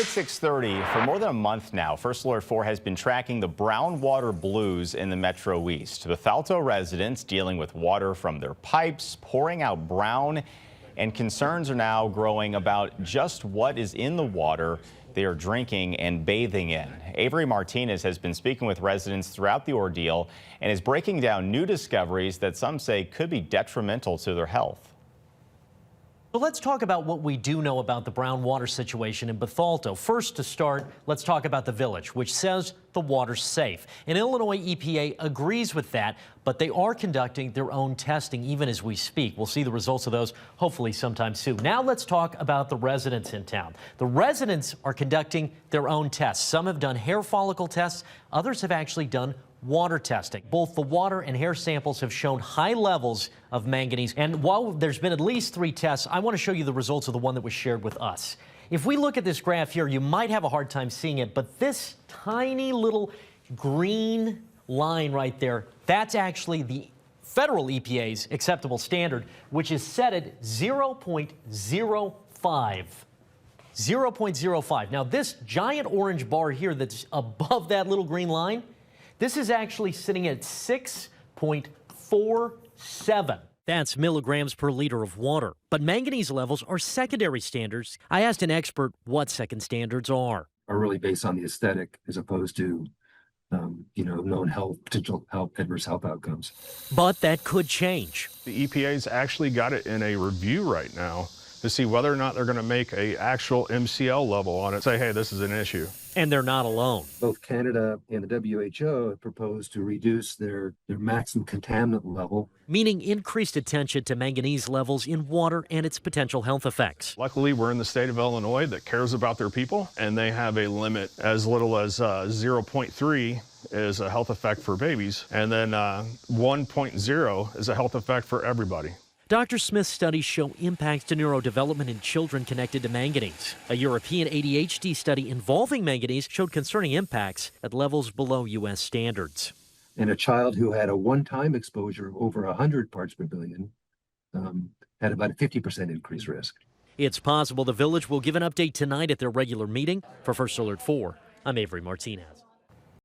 New at 6:30, for more than a month now, First Alert 4 has been tracking the brown water blues in the Metro East. Bethalto residents dealing with water from their pipes pouring out brown, and concerns are now growing about just what is in the water they are drinking and bathing in. Avery Martinez has been speaking with residents throughout the ordeal and is breaking down new discoveries that some say could be detrimental to their health. So let's talk about what we do know about the brown water situation in Bethalto. First, to start, let's talk about the village, which says the water's safe. And Illinois EPA agrees with that, but they are conducting their own testing even as we speak. We'll see the results of those hopefully sometime soon. Now let's talk about the residents in town. The residents are conducting their own tests. Some have done hair follicle tests. Others have actually done water testing. Both the water and hair samples have shown high levels of manganese. And while there's been at least 3 tests, I want to show you the results of the one that was shared with us. If we look at this graph here, you might have a hard time seeing it, but this tiny little green line right there, that's actually the federal EPA's acceptable standard, which is set at 0.05. 0.05. Now, this giant orange bar here that's above that little green line, this is actually sitting at 6.47. That's milligrams per liter of water. But manganese levels are secondary standards. I asked an expert what second standards are really based on the aesthetic as opposed to, known potential adverse health outcomes. But that could change. The EPA's actually got it in a review right now to see whether or not they're going to make an actual MCL level on it, say, hey, this is an issue. And they're not alone. Both Canada and the WHO have proposed to reduce their maximum contaminant level. Meaning increased attention to manganese levels in water and its potential health effects. Luckily, we're in the state of Illinois that cares about their people, and they have a limit as little as 0.3 is a health effect for babies, and then 1.0 is a health effect for everybody. Dr. Smith's studies show impacts to neurodevelopment in children connected to manganese. A European ADHD study involving manganese showed concerning impacts at levels below U.S. standards. And a child who had a one-time exposure of over 100 parts per billion had about a 50% increased risk. It's possible the village will give an update tonight at their regular meeting. For First Alert 4, I'm Avery Martinez.